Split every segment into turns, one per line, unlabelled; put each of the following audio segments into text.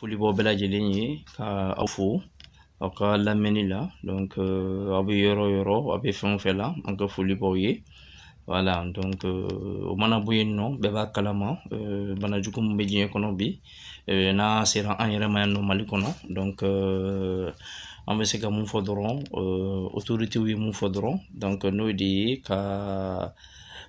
foli bɔ bɛɛ lajɛlen ye ka aw fo aw ka lamɛnni la donc aw bɛ yɔrɔ yɔrɔ aw bɛ fɛn o fɛn la an ka foli b'aw ye voilà donc o mana bɔ yen nɔ bɛɛ b'a kalama banajugu min bɛ diɲɛ kɔnɔ bi n'a sera an yɛrɛ ma yan nɔ Mali kɔnɔ donc an bɛ se ka mun fɔ dɔrɔn autorités ye mun fɔ dɔrɔn donc n'o de ye ka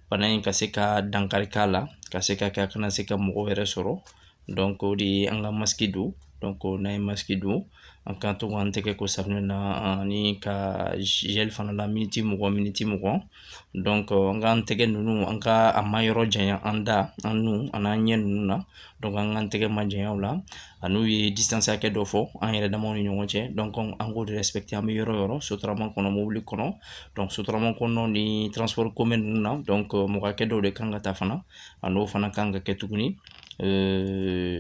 bana in ka se ka dankari k'a la ka se ka kɛ a kana se ka mɔgɔ wɛrɛ sɔrɔ donc o de ye an ka masque don donc n'an ye masque don an ka to k'an tɛgɛ ko safunɛ na ani ka gel fana la miniti 20 donc an k'an tɛgɛ ninnu an ka a ma yɔrɔ janya an da an nun ani an ɲɛ ninnu na donc an k'an tɛgɛ ma janya o la ani u ye distance hakɛ dɔ fɔ an yɛrɛ damaw ni ɲɔgɔn cɛ donc an k'o de respecter an bɛ yɔrɔ yɔrɔ sotarama kɔnɔ mobili kɔnɔ donc sotarama kɔnɔ ni transport commun ninnu na donc mɔgɔ hakɛ dɔw de kan ka taa fana ani o fana kan ka kɛ tuguni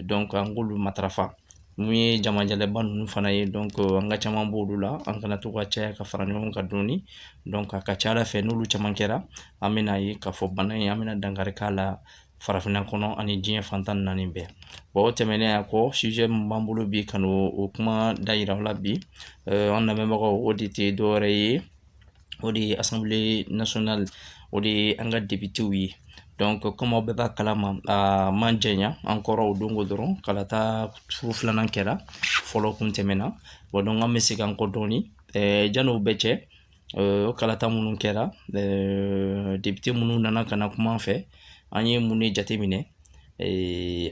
donc an k'olu matarafa mun ye jamajalɛba ninnu fana ye donc an ka caman b'olu la an kana to ka caya ka fara ɲɔgɔn kan dɔɔni donc a ka ca ala fɛ n'olu caman kɛra an bɛna ye k'a fɔ bana in an bɛna dankari k'a la farafinna kɔnɔ ani diɲɛ fantan naani bɛɛ bon o tɛmɛnen a kɔ sujet min b'an bolo bi ka n'o kuma da yira aw la bi an lamɛnbagaw o de tɛ dɔwɛrɛ ye o de ye assemblée nationale o de ye an ka députés ye donc comme aw bɛɛ b'a kalama a man janya an kɔrɔ o dongo dɔrɔn kala taa furu filanan kɛra fɔlɔ kun tɛmɛna bon donc an bɛ segin an kɔ dɔɔni janni o bɛɛ cɛ o kalata minnu kɛra député minnu nana ka na kuma an fɛ an ye mun de jateminɛ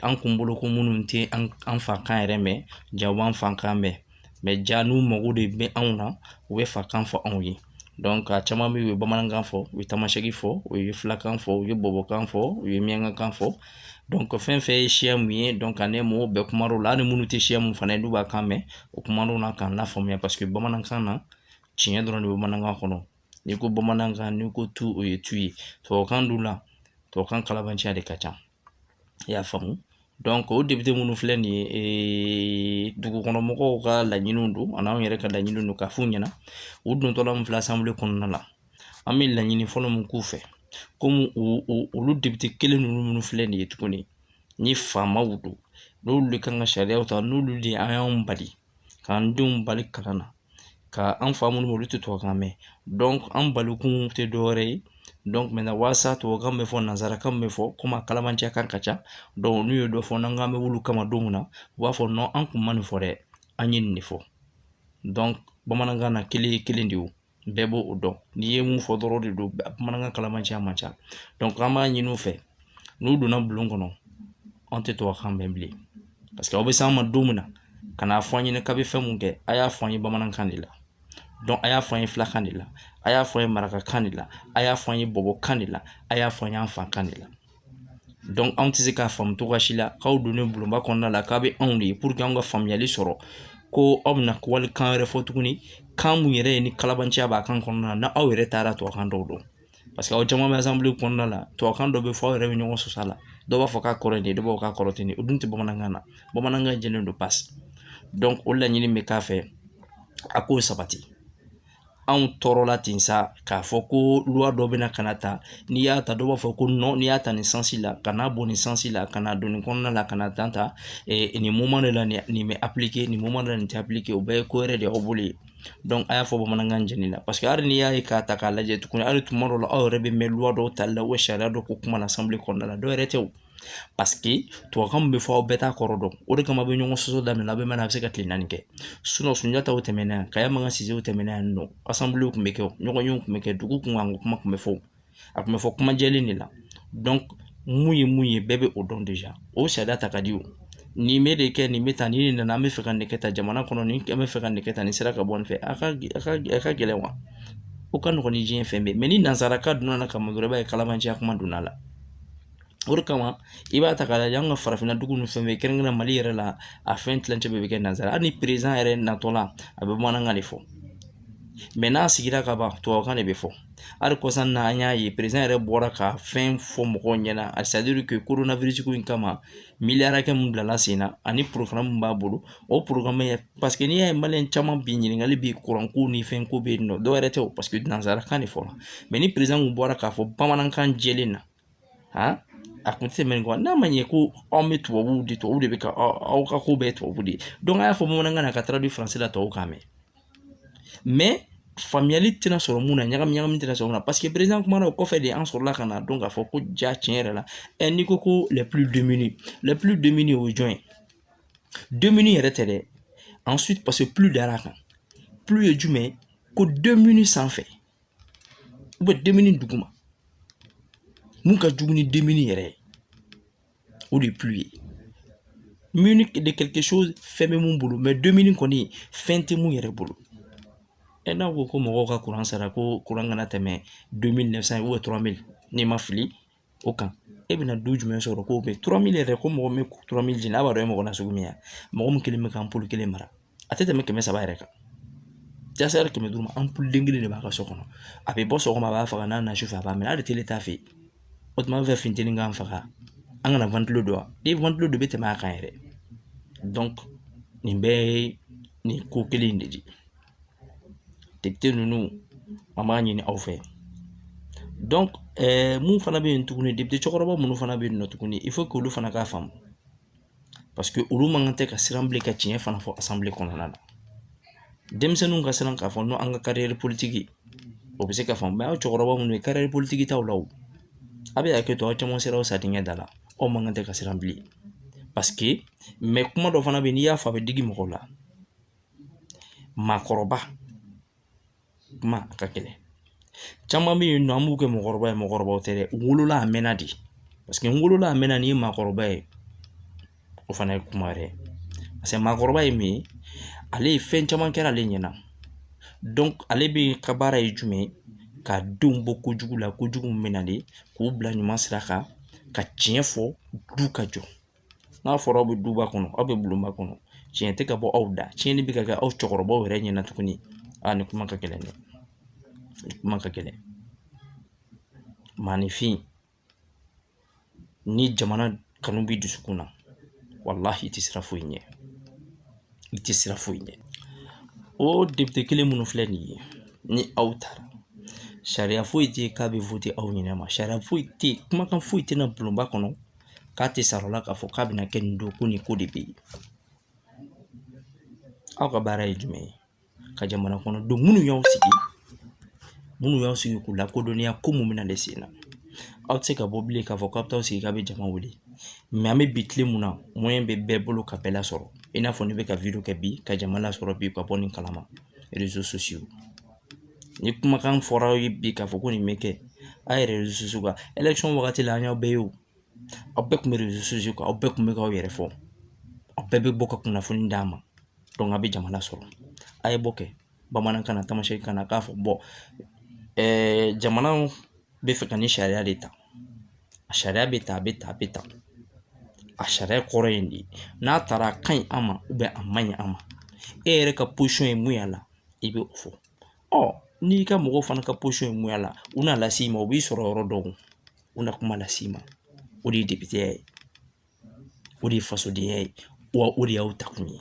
an kun bolo ko minnu tɛ an fakan yɛrɛ mɛn ja u b'an fakan mɛn mais ja n'u mago de bɛ anw na u bɛ fakan fɔ anw ye donc a caman bɛ yen u ye bamanankan fɔ u ye tamasɛki fɔ u ye filakan fɔ u ye bɔbɔkan fɔ u ye miyankakan fɔ donc fɛn fɛn ye siya mun ye donc ne mɔgɔw bɛɛ kumar'o la hali minnu tɛ siya mun fana ye n'u b'a kan mɛn o kumar'o la k'an lafaamuya parce que bamanankan na tiɲɛ dɔrɔn de bɛ bamanankan kɔnɔ n'i ko bamanankan n'i ko tu o ye tu ye tubabukan dun la tubabukan kalabanciya de ka ca i y'a faamu donc o député minnu filɛ nin ye dugukɔnɔmɔgɔw ka laɲiniw don ani anw yɛrɛ ka laɲiniw don k'a f'u ɲɛna u dontɔla min filɛ assemblée kɔnɔna la an bɛ laɲini fɔlɔ min k'u fɛ komi olu député kelen ninnu minnu filɛ nin ye tuguni ni faamaw don n'olu de kan ka sariyaw ta n'olu de an y'anw bali k'an denw bali kalan na ka an fa minnu olu tɛ tubabukan mɛn donc an balikun tɛ dɔwɛrɛ ye donc maintenant waasa tubabukan bɛ fɔ nanzarakan bɛ fɔ komi a kalabanciya kan ka ca donc n'u ye dɔ fɔ n'an k'an bɛ wuli kama don min na u b'a fɔ non an kun ma nin fɔ dɛ an ye nin de fɔ donc bamanankan na kelen ye kelen de ye bɛɛ b'o o dɔn n'i ye mun fɔ dɔrɔn de don bamanankan kalabanciya man ca donc an b'a ɲini u fɛ n'u donna bulon kɔnɔ an tɛ tubabukan mɛn bilen parce que aw bɛ s'an ma don min na ka n'a fɔ an ɲɛna k'a bɛ fɛn mun kɛ a y'a fɔ an ye bamanankan de la donc a y'a fɔ an ye filakan de la a y'a fɔ an ye marakakan de la a y'a fɔ an ye bɔbɔkan de la a y'a fɔ an ye an fakan de la donc anw tɛ se k'a faamu cogoya si la k'aw donnen bulonba kɔnɔna la k'a bɛ anw de ye pour que anw ka faamuyali sɔrɔ ko aw bɛna walikan wɛrɛ fɔ tuguni kan mun yɛrɛ ye ni kalabanciya b'a kan kɔnɔna na n'aw yɛrɛ taara tubabukan dɔw dɔn parce que aw caman bɛ assemblée kɔnɔna la tubabukan dɔ bɛ fɔ aw yɛrɛ bɛ ɲɔgɔn sɔsɔ a la dɔw b'a fɔ k'a kɔrɔ ye nin ye dɔw b'a fɔ k'a kɔrɔ tɛ nin ye o dun tɛ bamanankan na bamanankan jɛlen don pasi donc o laɲini bɛ k'a fɛ a k'o sabati anw tɔɔrɔla ten sa k'a fɔ ko loi dɔ bɛna ka na ta n'i y'a ta dɔw b'a fɔ ko non n'i y'a ta nin sansi la ka n'a bɔ nin sansi la ka n'a don nin kɔnɔna la ka na tan ta nin moment de la nin bɛ appliquer nin moment de la nin tɛ appliquer o bɛɛ ye ko wɛrɛ de y'aw bolo ye donc a y'a fɔ bamanankan jɛni la parce que hali n'i y'a ye k'a ta k'a lajɛ tuguni hali tuma dɔw la aw yɛrɛ bɛ mɛn loi dɔw tali la sariya dɔ ko kuma la assemblée kɔnɔna la dɔw yɛrɛ tɛ o parce que tubabukan min bɛ fɔ aw bɛɛ t'a kɔrɔ dɔn o de kama a bɛ ɲɔgɔn sɔsɔ daminɛ a bɛ mɛn a bɛ se ka tile 4 kɛ Sunjataw tɛmɛna yan Kaya Magan Sisew tɛmɛna yan nɔ assemblée kun bɛ kɛ ɲɔgɔnyew kun bɛ kɛ dugu kun kan kuma kun bɛ fɔ a kun bɛ fɔ kuma jɛlen de la donc mun ye bɛɛ bɛ o dɔn déjà o sariya ta ka di o nin bɛ de kɛ nin bɛ tan ni nin nana an bɛ fɛ ka nin kɛ tan jamana kɔnɔ nin an bɛ fɛ ka nin kɛ tan nin sera ka bɔ nin fɛ a ka gɛlɛn wa o ka nɔgɔn ni diɲɛ fɛn bɛɛ mais ni nanzaraka donna kama dɔrɔn i b'a ye kalabanciya kuma donna la o de kama i b'a ta k'a lajɛ an ka farafinna dugu ninnu fɛn fɛn kɛrɛnkɛrɛnnen Mali yɛrɛ la a fɛn tilancɛ bɛɛ bɛ kɛ nanzara hali ni président yɛrɛ natɔla a bɛ bamanankan de fɔ mais n'a sigira ka ban tubabukan de bɛ fɔ hali kɔsan na an y'a ye président yɛrɛ bɔra ka fɛn fɔ mɔgɔw ɲɛna c'est à dire que coronavirus ko in kama miliyari hakɛ min bilala sen na ani programme min b'a bolo o programme ye parce que n'i y'a ye maliyɛn caman bi ɲininkali bɛ kuranko ni fɛn ko bɛ yen nɔ dɔw yɛrɛ tɛ o parce que nanzarakan de fɔra mais ni président kun bɔra k'a fɔ bamanankan jɛlen na a kun tɛ tɛmɛ n'a ma ɲɛ ko anw bɛ tubabuw de bɛ ka aw ka ko bɛɛ ye tubabu de ye donc a y'a fɔ bamanankan na ka traduit français la tɔw k'a mɛn mais faamuyali tɛna sɔrɔ mun na ɲagami tɛna sɔrɔ mun na parce que président kumana o kɔfɛ de an sɔrɔla ka na dɔn k'a fɔ ko ja tiɲɛ yɛrɛ la n'i ko ko les plus démunis o ye jɔn ye démunis yɛrɛ tɛ dɛ ensuite parce que plus dar'a kan plus ye jumɛn ko démunis sanfɛ ou bien démunis duguma mun ka jugu ni démunis yɛrɛ ye o de plus ye muni de quelque chose fɛn bɛ mun bolo mais démunis kɔni fɛn tɛ mun yɛrɛ bolo n'a ko ko mɔgɔw ka courant sara ko courant kana tɛmɛ 2900 ou 3000 n'i ma fili o kan e bɛna du jumɛn sɔrɔ k'o bɛ 3000 yɛrɛ ko mɔgɔ min 3000 jɛn n'a b'a dɔn e mɔgɔ nasugu min ya mɔgɔ min kelen bɛ ka ampule kelen mara a tɛ tɛmɛ 300 yɛrɛ kan jasɛri 500 ma ampule den kelen de b'a ka so kɔnɔ a bɛ bɔ sɔgɔma a b'a faga n'a na sufɛ a b'a minɛ hali tele t'a fɛ o tuma an fɛ funteni k'an faga an kana ventilo dɔn wa ni ventilo dɔ bɛ tɛmɛ a kan yɛrɛ donc nin bɛɛ ye nin ko kelen de di député ninnu an b'a ɲini aw fɛ donc mun fana bɛ yen tuguni député cɛkɔrɔba minnu fana bɛ yen nɔ tuguni il faut que olu fana k'a faamu parce que olu man kan tɛ ka siran bilen ka tiɲɛ fana fɔ assemblée kɔnɔna na denmisɛnninw ka siran k'a fɔ no an ka carrière politique o bɛ se ka faamu mais aw cɛkɔrɔba minnu ye carrière politique t'aw la o a bɛ hakɛ to aw caman sera aw sadenkɛ da la aw man kan tɛ ka siran bilen parce que mais kuma dɔ fana bɛ yen n'i y'a fɔ a bɛ digi mɔgɔw la maakɔrɔba kuma a ka gɛlɛn caman bɛ yen nɔ an b'u kɛ mɔgɔkɔrɔba ye mɔgɔkɔrɔbaw tɛ dɛ u wolola a mɛnna de parce que n wolola a mɛnna nin ye maakɔrɔba ye o fana ye kuma wɛrɛ parce que maakɔrɔba ye min ye ale ye fɛn caman kɛra ale ɲɛna donc ale bɛ ka baara ye jumɛn ka denw bɔ kojugu la kojugu min bɛ na de k'u bila ɲuman sira kan ka tiɲɛ fɔ du ka jɔ n'a fɔra aw bɛ duba kɔnɔ aw bɛ bulonba kɔnɔ tiɲɛ tɛ ka bɔ aw da tiɲɛni bɛ ka kɛ aw cɛkɔrɔbaw yɛrɛ ɲɛna tuguni nin kuma ka gɛlɛn dɛ nin kuma ka gɛlɛn maanifin ni jamana kanu b'i dusukun na walahi i tɛ sira foyi ɲɛ i tɛ sira foyi ɲɛ o député kelen minnu filɛ nin ye ni aw taara sariya foyi tɛ yen k'a bɛ voter aw ɲinɛ ma sariya foyi tɛ yen kumakan foyi tɛna bulonba kɔnɔ k'a tɛ sara o la k'a fɔ k'a bɛna kɛ nin don ko nin ko de bɛ yen aw ka baara ye jumɛn ye ka jamana kɔnɔdenw minnu y'aw sigi k'u lakodɔnniya ko mun bɛna ale sen na aw tɛ se ka bɔ bilen k'a fɔ k'aw bɛ taa sigi k'a bɛ jama wele mais an bɛ bi tile mun na moyen bɛ bɛɛ bolo ka bɛɛ lasɔrɔ i n'a fɔ ne bɛ ka video kɛ bi ka jama lasɔrɔ bi ka bɔ nin kalama réseaux sociaux ni kumakan fɔra aw ye bi k'a fɔ ko nin bɛ kɛ a yɛrɛ réseaux sociaux kan élection wagati la an y'aw bɛɛ ye o aw bɛɛ tun bɛ réseaux sociaux kan aw bɛɛ tun bɛ k'aw yɛrɛ fɔ aw bɛɛ bɛ bɔ ka kunnafoni d'a ma donc a bɛ jama lasɔrɔ a ye bɔ kɛ bamanankan na tamasɛki na k'a fɔ bɔn jamana bɛ fɛ ka nin sariya de ta a sariya bɛ ta a bɛ ta a bɛ ta a sariya kɔrɔ ye nin de ye n'a taara a ka ɲi an ma ou bien a man ɲi an ma e yɛrɛ ka position ye mun y'a la i bɛ o fɔ n'i ka mɔgɔw fana ka position ye mun y'a la u na las'i ma u b'i sɔrɔ yɔrɔ dɔw u na kuma las'i ma o de ye député ye o de ye fasodenya ye wa o de y'aw ta kun ye